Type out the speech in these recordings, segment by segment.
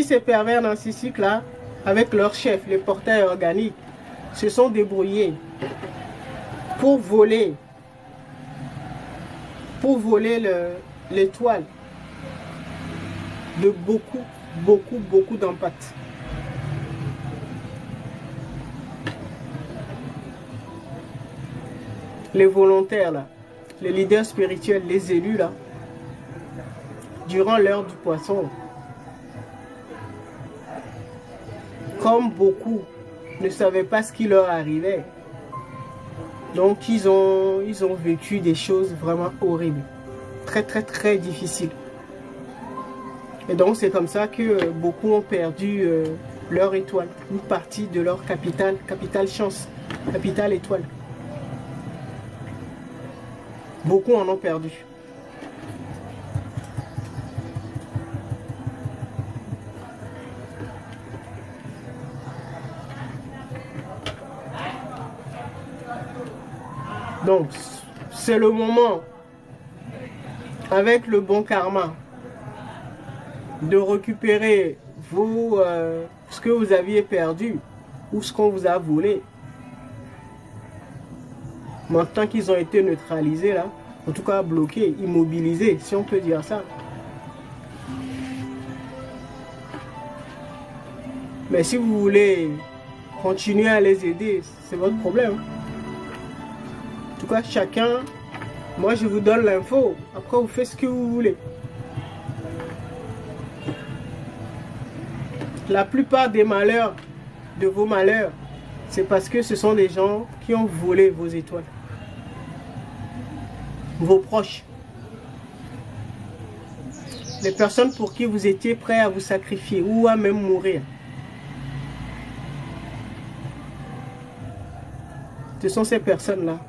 ces pervers narcissiques là, avec leur chef, les porteurs organiques, se sont débrouillés pour voler l'étoile de beaucoup d'empathes. Les volontaires là, les leaders spirituels, les élus là, durant l'heure du poisson, comme beaucoup ne savaient pas ce qui leur arrivait, donc ils ont vécu des choses vraiment horribles, très difficiles. Et donc c'est comme ça que beaucoup ont perdu leur étoile, une partie de leur capital chance, capital étoile. Beaucoup en ont perdu. Donc, c'est le moment, avec le bon karma, de récupérer ce que vous aviez perdu ou ce qu'on vous a volé. Maintenant qu'ils ont été neutralisés, là, en tout cas bloqués, immobilisés, si on peut dire ça. Mais si vous voulez continuer à les aider, c'est votre problème. En tout cas, chacun, moi je vous donne l'info, après vous faites ce que vous voulez. La plupart des malheurs, de vos malheurs, c'est parce que ce sont des gens qui ont volé vos étoiles. Vos proches. Les personnes pour qui vous étiez prêts à vous sacrifier ou à même mourir. Ce sont ces personnes-là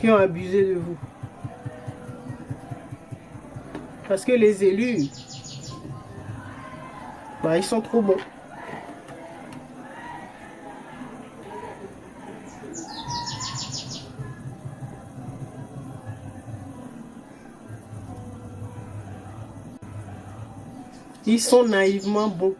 qui ont abusé de vous. Parce que les élus, bah, ils sont trop bons. Ils sont naïvement bons.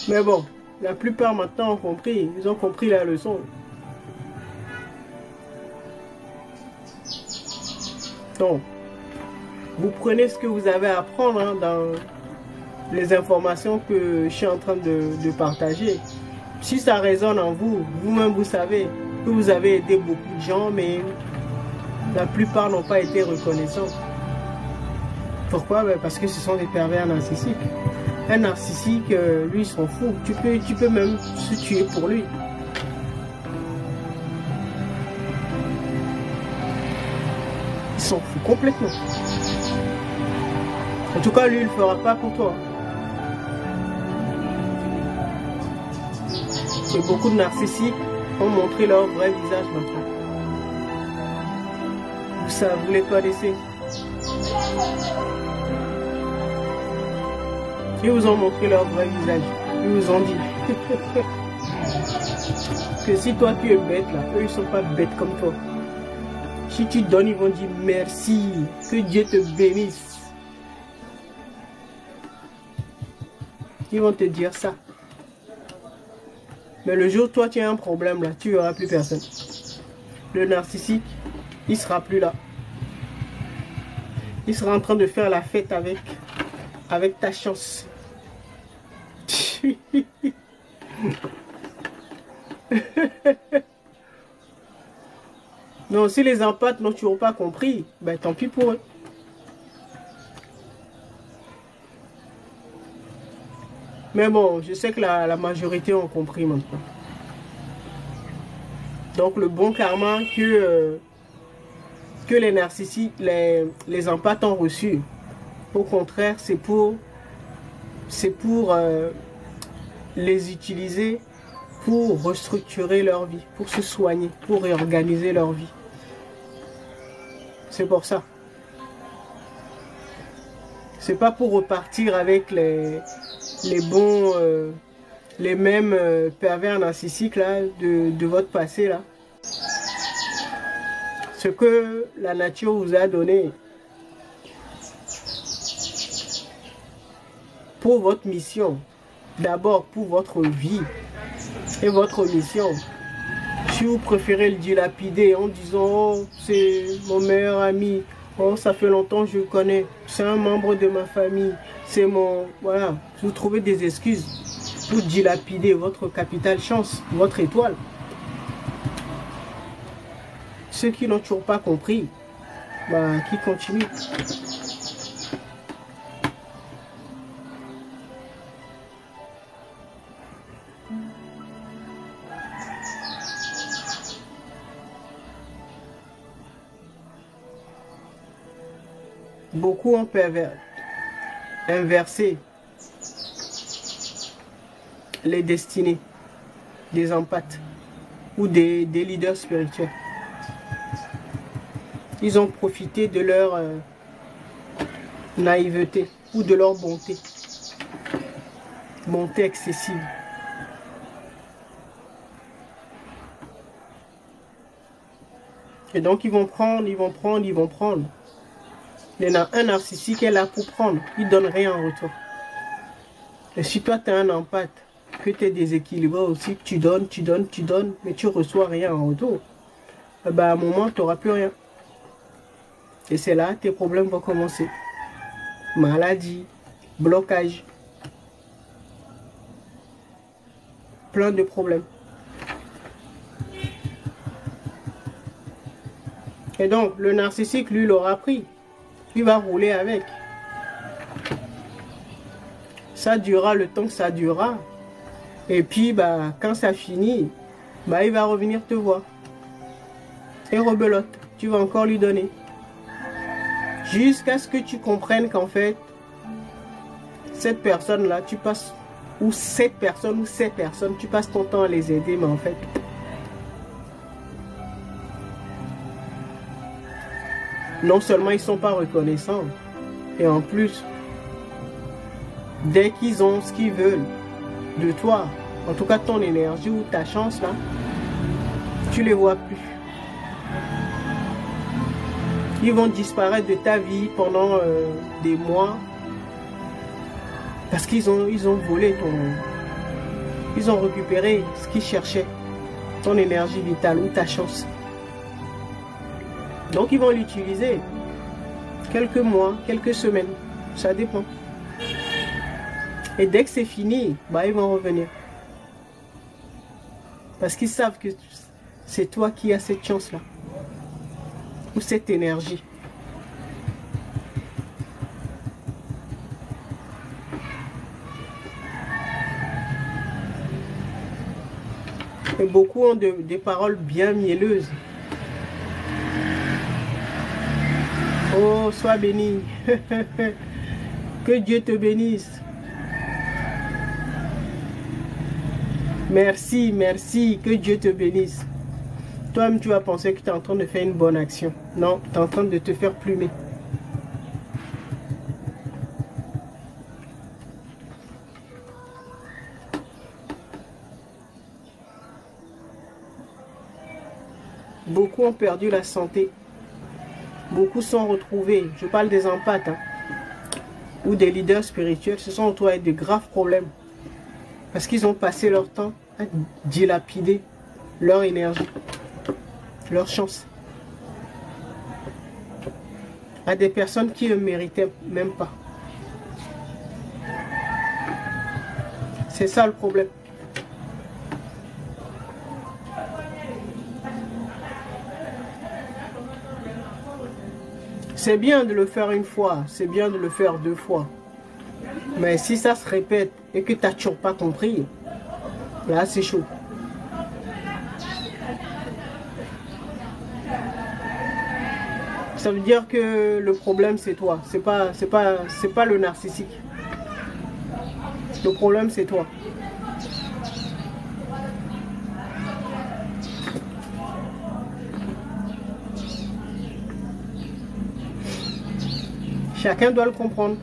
Mais bon, la plupart maintenant ont compris. Ils ont compris la leçon. Donc, vous prenez ce que vous avez à apprendre hein, dans les informations que je suis en train de partager. Si ça résonne en vous, vous-même vous savez que vous avez aidé beaucoup de gens, mais la plupart n'ont pas été reconnaissants. Pourquoi? Parce que ce sont des pervers narcissiques. Un narcissique, lui, il s'en fout. Tu peux même se tuer pour lui. Il s'en fout complètement. En tout cas, lui, il ne le fera pas pour toi. Et beaucoup de narcissiques ont montré leur vrai visage maintenant. Vous les connaissez. Ils vous ont montré leur vrai visage. Ils vous ont dit que si toi tu es bête là, eux ils sont pas bêtes comme toi. Si tu donnes, ils vont dire merci, que Dieu te bénisse. Ils vont te dire ça. Mais le jour où toi tu as un problème là, tu n'auras plus personne. Le narcissique, il sera plus là. Il sera en train de faire la fête avec ta chance. Non, si les empathes n'ont toujours pas compris, ben tant pis pour eux. Mais bon, je sais que la majorité ont compris maintenant. Donc le bon karma que les narcissiques, les empathes ont reçu, au contraire, c'est pour les utiliser pour restructurer leur vie, pour se soigner, pour réorganiser leur vie. C'est pour ça. C'est pas pour repartir avec les bons, les mêmes ce que la nature vous a donné pour votre mission, d'abord pour votre vie et votre mission. Si vous préférez le dilapider en disant oh c'est mon meilleur ami, oh ça fait longtemps que je le connais, c'est un membre de ma famille, c'est mon... Voilà, vous trouvez des excuses pour dilapider votre capital chance, votre étoile. Ceux qui n'ont toujours pas compris, bah, qui continuent. Beaucoup ont inversé les destinées des empathes ou des leaders spirituels. Ils ont profité de leur naïveté ou de leur bonté excessive. Et donc ils vont prendre. Il y en a un narcissique qui est là pour prendre, il ne donne rien en retour. Et si toi tu es un empathe, que tu es déséquilibré aussi, tu donnes, mais tu ne reçois rien en retour, bah à un moment tu n'auras plus rien. Et c'est là tes problèmes vont commencer. Maladie, blocage, plein de problèmes. Et donc le narcissique, lui, l'aura pris. Il va rouler avec. Ça durera le temps que ça durera. Et puis, bah, quand ça finit, bah, il va revenir te voir. Et rebelote, tu vas encore lui donner. Jusqu'à ce que tu comprennes qu'en fait, cette personne-là, tu passes, ou cette personne, ou ces personnes, tu passes ton temps à les aider, mais en fait, non seulement ils ne sont pas reconnaissants, et en plus, dès qu'ils ont ce qu'ils veulent de toi, en tout cas ton énergie ou ta chance là, tu ne les vois plus. Ils vont disparaître de ta vie pendant des mois parce qu'ils ont volé ton... Ils ont récupéré ce qu'ils cherchaient, ton énergie vitale ou ta chance. Donc ils vont l'utiliser quelques mois, quelques semaines, ça dépend. Et dès que c'est fini, bah, ils vont revenir. Parce qu'ils savent que c'est toi qui as cette chance-là. Ou cette énergie. Et beaucoup ont des paroles bien mielleuses. Oh, sois béni. Que Dieu te bénisse. Merci, merci, que Dieu te bénisse. Toi-même, tu vas penser que tu es en train de faire une bonne action. Non, tu es en train de te faire plumer. Beaucoup ont perdu la santé. Beaucoup sont retrouvés, je parle des empathes, hein, ou des leaders spirituels, se sont retrouvés avec de graves problèmes. Parce qu'ils ont passé leur temps à dilapider leur énergie, leur chance, à des personnes qui ne méritaient même pas. C'est ça le problème. C'est bien de le faire une fois, c'est bien de le faire deux fois. Mais si ça se répète et que tu n'as toujours pas compris, là c'est chaud. Ça veut dire que le problème c'est toi, c'est pas le narcissique. Le problème c'est toi. Chacun doit le comprendre.